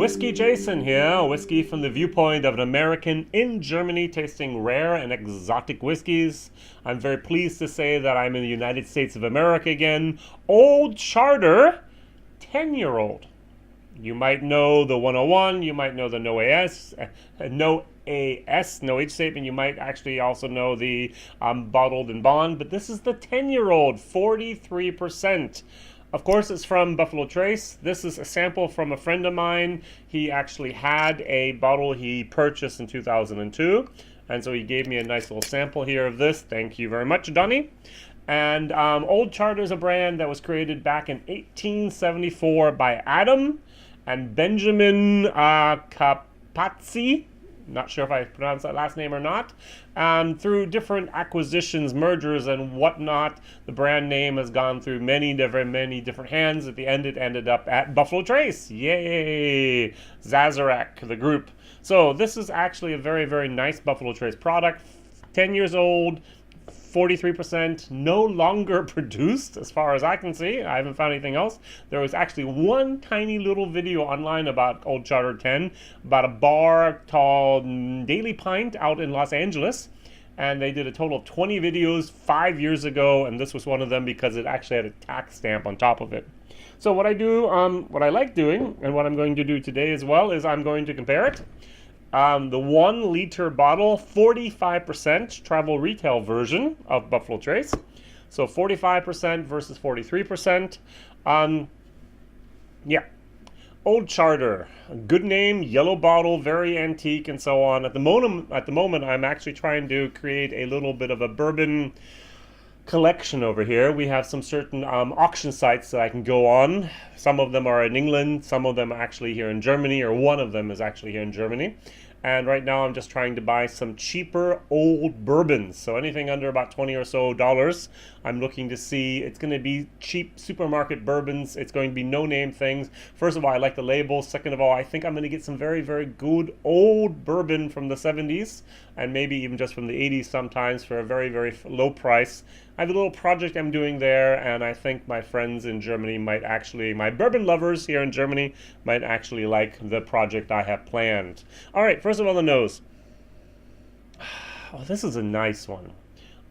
WhiskyJason here, whiskey from the viewpoint of an American in Germany tasting rare and exotic whiskeys. I'm very pleased to say that I'm in the United States of America again. Old Charter, 10-year-old. You might know the 101, you might know the no AS, no H statement. You might actually also know the bottled and bond, but this is the 10-year-old, 43%. Of course, it's from Buffalo Trace. This is a sample from a friend of mine. He actually had a bottle he purchased in 2002, and so he gave me a nice little sample here of this. Thank you very much, Donnie. And Old Charter is a brand that was created back in 1874 by Adam and Benjamin Capazzi. Not sure if I pronounced that last name or not. Through different acquisitions, mergers, and whatnot, the brand name has gone through many different hands. At the end, it ended up at Buffalo Trace. Yay! Zazarak, the group. So this is actually a very nice Buffalo Trace product. 10 years old, 43%, no longer produced as far as I can see. I haven't found anything else. There was actually one tiny little video online about Old Charter 10, about a bar called Daily Pint out in Los Angeles. And they did a total of 20 videos 5 years ago, and this was one of them because it actually had a tax stamp on top of it. So what I do, what I like doing, and what I'm going to do today as well, is I'm going to compare it. The 1 liter bottle, 45% travel retail version of Buffalo Trace. So 45% versus 43%. Yeah. Old Charter, good name, yellow bottle, very antique and so on. At the moment, I'm actually trying to create a little bit of a bourbon collection over here. We have some certain auction sites that I can go on. Some of them are in England, some of them are actually here in Germany, or one of them is actually here in Germany. And right now I'm just trying to buy some cheaper old bourbons. So anything under about $20 or so. I'm looking to see, it's going to be cheap supermarket bourbons. It's going to be no-name things. First of all, I like the label. Second of all, I think I'm going to get some very good old bourbon from the 70s, and maybe even just from the 80s sometimes for a very low price. I have a little project I'm doing there, and I think my friends in Germany might actually, my bourbon lovers here in Germany, might actually like the project I have planned. All right, first of all, the nose. Oh, this is a nice one.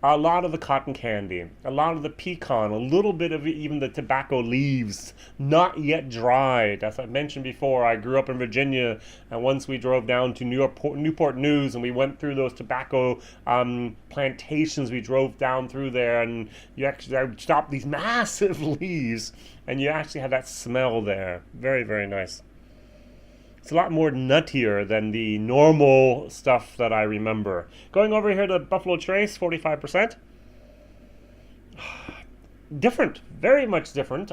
A lot of the cotton candy, a lot of the pecan, a little bit of even the tobacco leaves, not yet dried. As I mentioned before, I grew up in Virginia, and once we drove down to Newport News, and we went through those tobacco plantations. We drove down through there, and you actually stopped these massive leaves, and you actually had that smell there. Very nice. It's a lot more nuttier than the normal stuff that I remember. Going over here to Buffalo Trace, 45%. Different, very much different.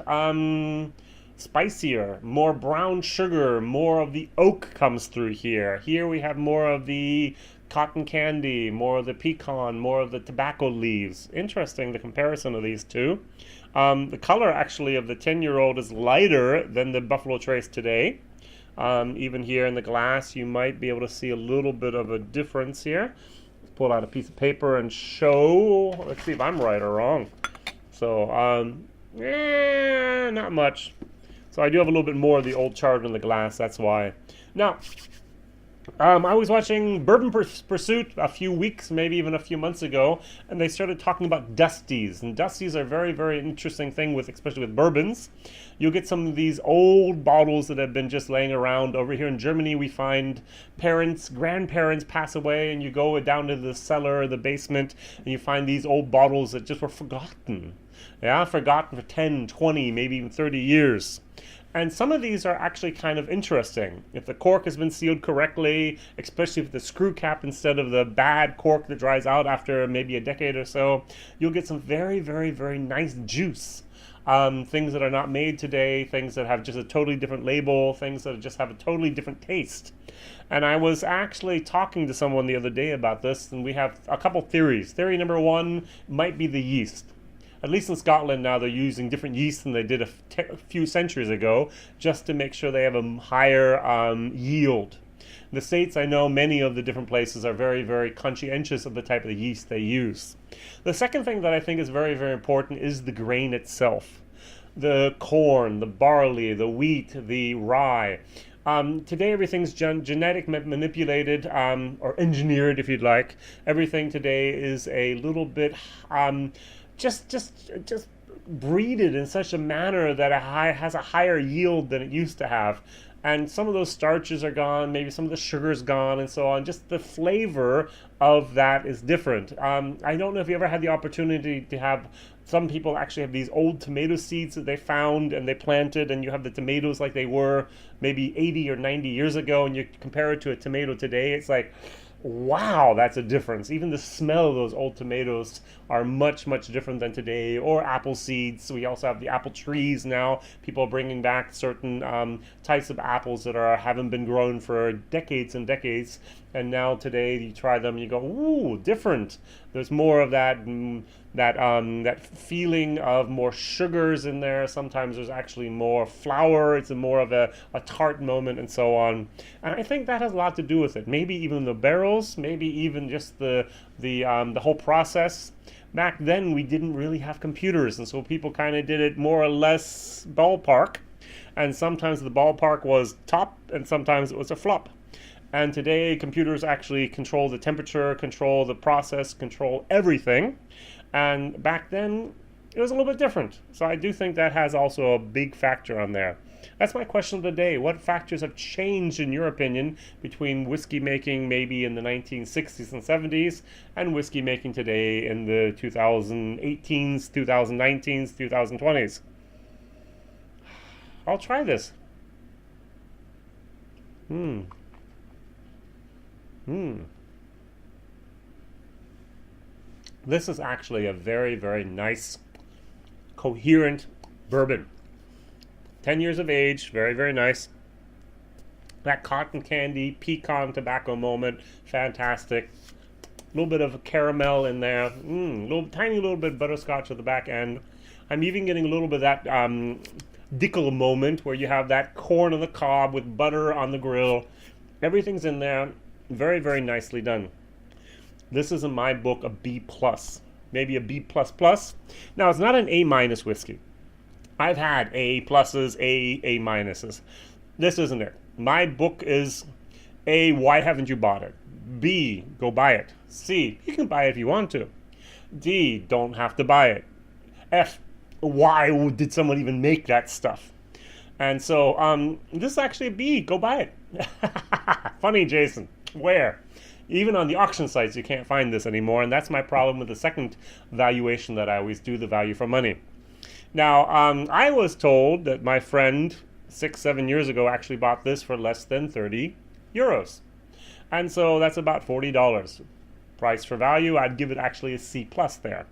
Spicier, more brown sugar, more of the oak comes through here. Here we have more of the cotton candy, more of the pecan, more of the tobacco leaves. Interesting, the comparison of these two. The color actually of the 10-year-old is lighter than the Buffalo Trace today. Even here in the glass, you might be able to see a little bit of a difference here. Let's pull out a piece of paper and show. Let's see if I'm right or wrong. So, not much. So I do have a little bit more of the Old Charter in the glass, that's why. Now, I was watching Bourbon Pursuit a few weeks, maybe even a few months ago, and they started talking about Dusties. And Dusties are a very interesting thing, especially with bourbons. You'll get some of these old bottles that have been just laying around. Over here in Germany, we find grandparents pass away, and you go down to the cellar, the basement, and you find these old bottles that just were forgotten. Yeah, forgotten for 10, 20, maybe even 30 years. And some of these are actually kind of interesting. If the cork has been sealed correctly, especially with the screw cap instead of the bad cork that dries out after maybe a decade or so, you'll get some very nice juice. Things that are not made today, things that have just a totally different label, things that just have a totally different taste. And I was actually talking to someone the other day about this, and we have a couple theories. Theory number one might be the yeast. At least in Scotland now, they're using different yeast than they did a few centuries ago, just to make sure they have a higher yield. In the States, I know many of the different places are very conscientious of the type of yeast they use. The second thing that I think is very important is the grain itself. The corn, the barley, the wheat, the rye. Today, everything's genetic manipulated, or engineered, if you'd like. Everything today is a little bit just breeded in such a manner that has a higher yield than it used to have. And some of those starches are gone, maybe some of the sugar's gone, and so on. Just the flavor of that is different. I don't know if you ever had the opportunity to have, some people actually have these old tomato seeds that they found and they planted, and you have the tomatoes like they were maybe 80 or 90 years ago, and you compare it to a tomato today, it's like, wow, that's a difference. Even the smell of those old tomatoes are much, much different than today. Or apple seeds. We also have the apple trees now. People are bringing back certain types of apples that haven't been grown for decades and decades. And now today you try them and you go, ooh, different. There's more of that feeling of more sugars in there. Sometimes there's actually more flour. It's more of a tart moment and so on. And I think that has a lot to do with it. Maybe even the barrels, maybe even just the whole process. Back then we didn't really have computers, and so people kind of did it more or less ballpark. And sometimes the ballpark was top, and sometimes it was a flop. And today, computers actually control the temperature, control the process, control everything. And back then, it was a little bit different. So I do think that has also a big factor on there. That's my question of the day. What factors have changed, in your opinion, between whiskey making maybe in the 1960s and 70s and whiskey making today in the 2018s, 2019s, 2020s? I'll try this. This is actually a very, very nice, coherent bourbon. 10 years of age, very, very nice. That cotton candy, pecan tobacco moment, fantastic. A little bit of caramel in there. Tiny little bit of butterscotch at the back end. I'm even getting a little bit of that Dickel moment where you have that corn on the cob with butter on the grill. Everything's in there. Very, very nicely done. This is, in my book, a B+, maybe a B++. Now, it's not an A- whiskey. I've had A+, A minuses. This isn't it. My book is A, why haven't you bought it? B, go buy it. C, you can buy it if you want to. D, don't have to buy it. F, why did someone even make that stuff? And so this is actually a B, go buy it. Funny, Jason. Where? Even on the auction sites, you can't find this anymore, and that's my problem with the second valuation that I always do, the value for money. Now, I was told that my friend 6-7 years ago actually bought this for less than 30 euros. And so that's about $40. Price for value, I'd give it actually a C+ there.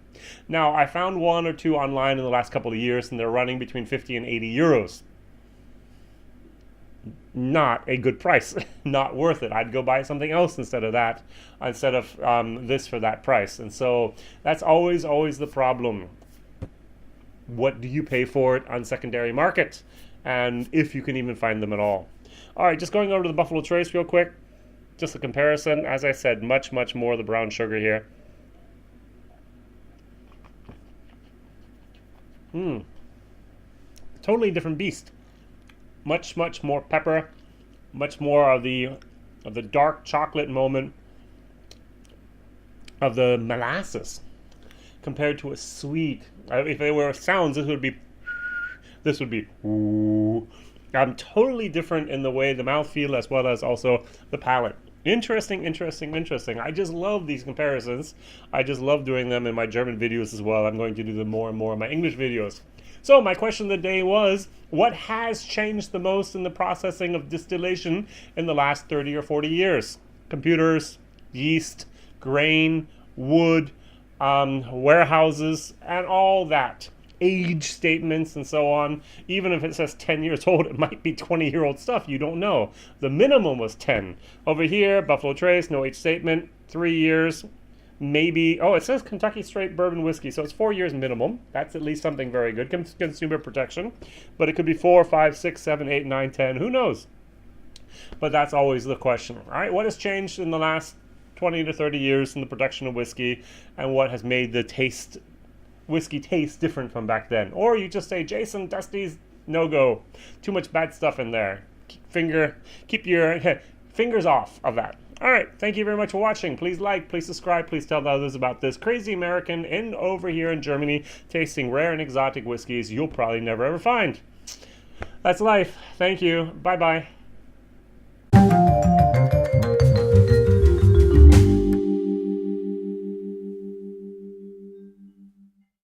Now, I found one or two online in the last couple of years, and they're running between 50 and 80 euros. Not a good price. Not worth it. I'd go buy something else instead of that, instead of this for that price. And so that's always the problem. What do you pay for it on secondary market? And if you can even find them at all. All right, just going over to the Buffalo Trace real quick. Just a comparison. As I said, much more of the brown sugar here. Totally different beast. Much more pepper, much more of the dark chocolate moment of the molasses compared to a sweet. If they were sounds, this would be ooh. Totally different in the way the mouthfeel as well as also the palate. Interesting. I just love these comparisons. I just love doing them in my German videos as well. I'm going to do them more and more in my English videos. So my question of the day was, what has changed the most in the processing of distillation in the last 30 or 40 years? Computers, yeast, grain, wood, warehouses, and all that. Age statements and so on. Even if it says 10 years old, it might be 20-year-old stuff. You don't know. The minimum was 10. Over here, Buffalo Trace, no age statement, 3 years. Maybe, it says Kentucky Straight Bourbon Whiskey, so it's 4 years minimum. That's at least something very good. Consumer protection. But it could be 4, 5, 6, 7, 8, 9, 10. Who knows? But that's always the question. All right, what has changed in the last 20 to 30 years in the production of whiskey, and what has made the whiskey taste different from back then? Or you just say, Jason, Dusty's no-go. Too much bad stuff in there. keep your fingers off of that. All right, thank you very much for watching. Please like, please subscribe, please tell others about this crazy American over here in Germany tasting rare and exotic whiskeys you'll probably never ever find. That's life. Thank you. Bye-bye.